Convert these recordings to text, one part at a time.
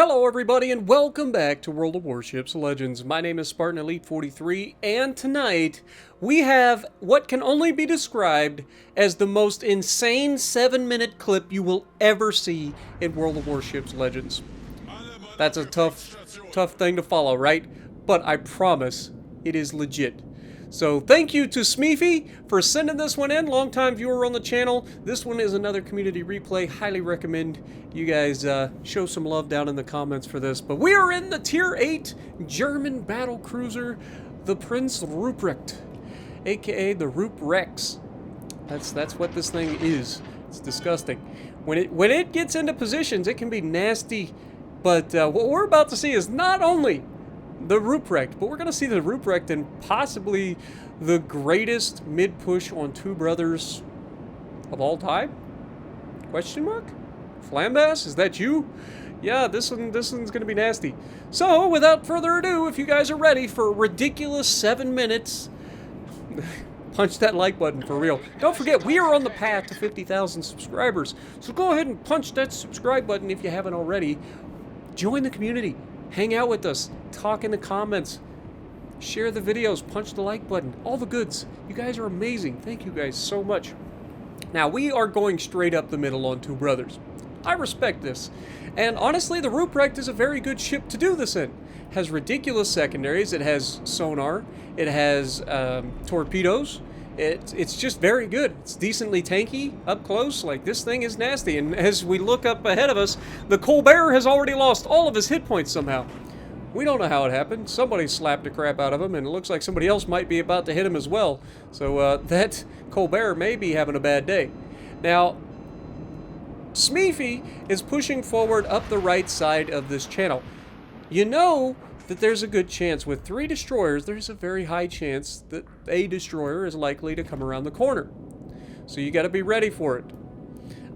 Hello everybody and welcome back to World of Warships Legends. My name is Spartan Elite 43 and tonight we have what can only be described as the most insane 7-minute clip you will ever see in World of Warships Legends. That's a tough thing to follow, right? But I promise it is legit. So thank you to Smeefy for sending this one in, longtime viewer on the channel. This one is another community replay. Highly recommend you guys show some love down in the comments for this. But we are in the Tier 8 German battle cruiser, the Prinz Ruprecht, aka the Ruprex. That's what this thing is. It's disgusting. When it gets into positions, it can be nasty. But what we're about to see is not only the Ruprecht, but we're going to see the Ruprecht in possibly the greatest mid-push on Two Brothers of all time? Question mark? Flambass, is that you? Yeah, this one's going to be nasty. So, without further ado, if you guys are ready for a ridiculous 7 minutes, punch that like button for real. Don't forget, we are on the path to 50,000 subscribers. So go ahead and punch that subscribe button if you haven't already. Join the community. Hang out with us, talk in the comments, share the videos, punch the like button, all the goods. You guys are amazing. Thank you guys so much. Now, we are going straight up the middle on Two Brothers. I respect this. And honestly, the Ruprecht is a very good ship to do this in. It has ridiculous secondaries. It has sonar. It has torpedoes. It's just very good. It's decently tanky up close. Like, this thing is nasty. And as we look up ahead of us, the Colbert has already lost all of his hit points somehow. We don't know how it happened. Somebody slapped the crap out of him, and it looks like somebody else might be about to hit him as well. So that Colbert may be having a bad day. Now, Smeefy is pushing forward up the right side of this channel. You know that there's a good chance with 3 destroyers, there's a very high chance that a destroyer is likely to come around the corner. So you got to be ready for it.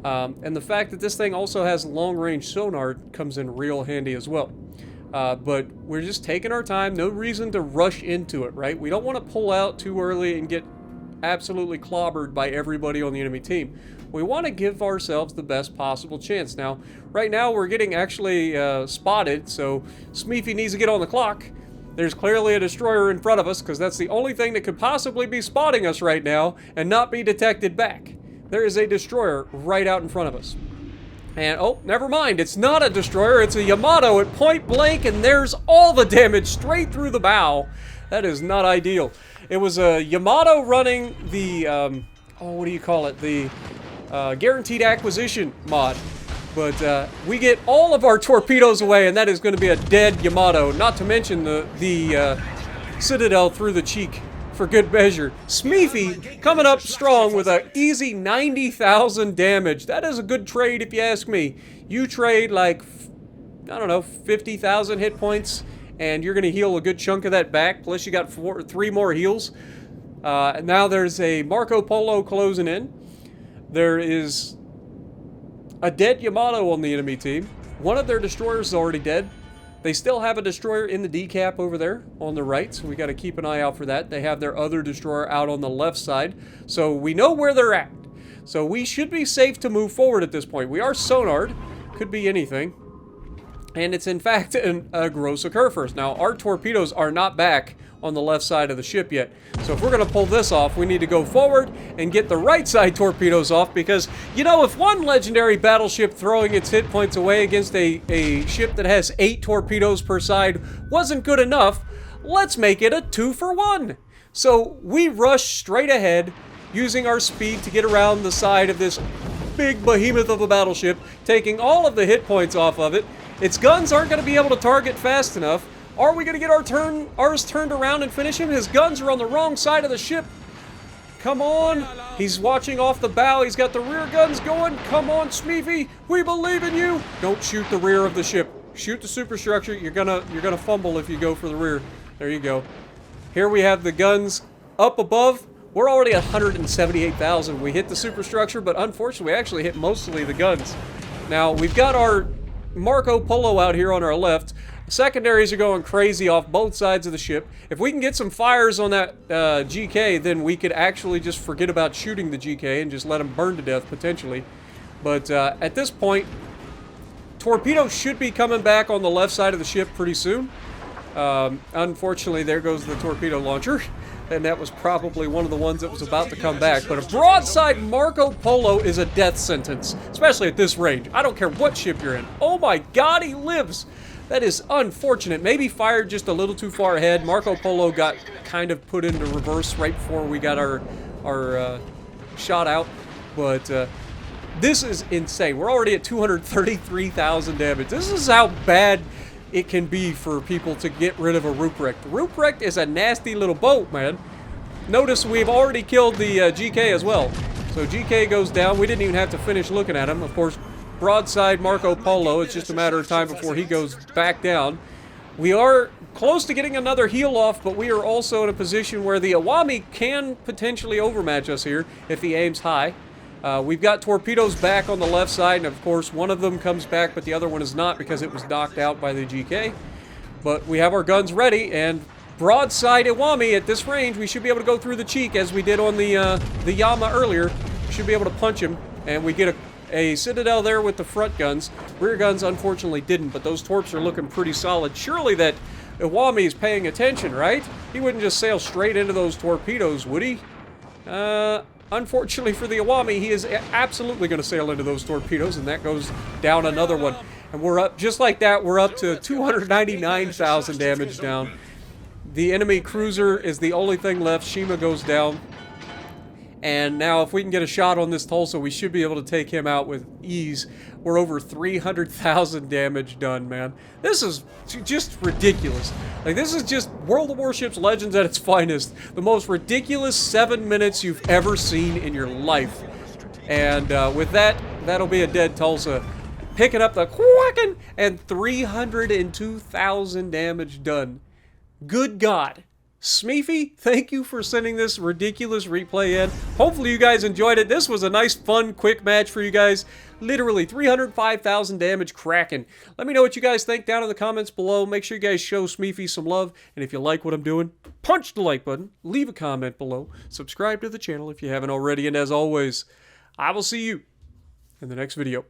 And the fact that this thing also has long-range sonar comes in real handy as well. But we're just taking our time, no reason to rush into it, right? We don't want to pull out too early and get absolutely clobbered by everybody on the enemy team. We want to give ourselves the best possible chance. Now, right now we're getting actually spotted, so Smeefy needs to get on the clock. There's clearly a destroyer in front of us, because that's the only thing that could possibly be spotting us right now and not be detected back. There is a destroyer right out in front of us. And, oh, never mind, it's not a destroyer, it's a Yamato at point blank, and there's all the damage straight through the bow. That is not ideal. It was a Yamato running the, oh, what do you call it? The guaranteed acquisition mod. But we get all of our torpedoes away, and that is going to be a dead Yamato. Not to mention the Citadel through the cheek for good measure. Smeefy coming up strong with an easy 90,000 damage. That is a good trade if you ask me. You trade like, I don't know, 50,000 hit points, and you're going to heal a good chunk of that back. Plus you got 3 more heals. Now there's a Marco Polo closing in. There is a dead Yamato on the enemy team. One of their destroyers is already dead. They still have a destroyer in the decap over there on the right, so we got to keep an eye out for that. They have their other destroyer out on the left side, so we know where they're at. So we should be safe to move forward at this point. We are sonared. Could be anything. And it's in fact a gross occur first. Now, our torpedoes are not back on the left side of the ship yet. So if we're going to pull this off, we need to go forward and get the right side torpedoes off, because, you know, if one legendary battleship throwing its hit points away against a ship that has 8 torpedoes per side wasn't good enough, let's make it a 2-for-1. So we rush straight ahead using our speed to get around the side of this big behemoth of a battleship, taking all of the hit points off of it. Its guns aren't going to be able to target fast enough. Are we going to get ours turned around and finish him? His guns are on the wrong side of the ship. Come on. He's watching off the bow. He's got the rear guns going. Come on, Smeefy. We believe in you. Don't shoot the rear of the ship. Shoot the superstructure. You're gonna fumble if you go for the rear. There you go. Here we have the guns up above. We're already at 178,000. We hit the superstructure, but unfortunately, we actually hit mostly the guns. Now, we've got our Marco Polo out here on our left. Secondaries are going crazy off both sides of the ship. If we can get some fires on that GK, then we could actually just forget about shooting the GK and just let them burn to death, potentially. But at this point, torpedoes should be coming back on the left side of the ship pretty soon. Unfortunately, there goes the torpedo launcher. And that was probably one of the ones that was about to come back. But a broadside Marco Polo is a death sentence, especially at this range. I don't care what ship you're in. Oh my God, he lives. That is unfortunate. Maybe fired just a little too far ahead. Marco Polo got kind of put into reverse right before we got our shot out. But this is insane. We're already at 233,000 damage. This is how bad it can be for people to get rid of a Ruprecht. The Ruprecht is a nasty little boat, man. Notice we've already killed the GK as well. So GK goes down. We didn't even have to finish looking at him. Of course, broadside Marco Polo. It's just a matter of time before he goes back down. We are close to getting another heal off, but we are also in a position where the Awami can potentially overmatch us here if he aims high. We've got torpedoes back on the left side, and of course one of them comes back, but the other one is not because it was knocked out by the GK. But we have our guns ready, and broadside Iwami at this range, we should be able to go through the cheek as we did on the Yama earlier. We should be able to punch him, and we get a Citadel there with the front guns. Rear guns unfortunately didn't, but those torps are looking pretty solid. Surely that Iwami is paying attention, right? He wouldn't just sail straight into those torpedoes, would he? Unfortunately for the Awami, he is absolutely going to sail into those torpedoes, and that goes down another one. And we're up, just like that, we're up to 299,000 damage down. The enemy cruiser is the only thing left. Shima goes down. And now if we can get a shot on this Tulsa, we should be able to take him out with ease. We're over 300,000 damage done, man. This is just ridiculous. Like, this is just World of Warships Legends at its finest. The most ridiculous 7 minutes you've ever seen in your life. And with that, that'll be a dead Tulsa. Picking up the Quacken and 302,000 damage done. Good God. Smeefy, thank you for sending this ridiculous replay in. Hopefully you guys enjoyed it. This was a nice, fun, quick match for you guys. Literally 305,000 damage cracking. Let me know what you guys think down in the comments below. Make sure you guys show Smeefy some love. And if you like what I'm doing, punch the like button, leave a comment below, subscribe to the channel if you haven't already. And as always, I will see you in the next video.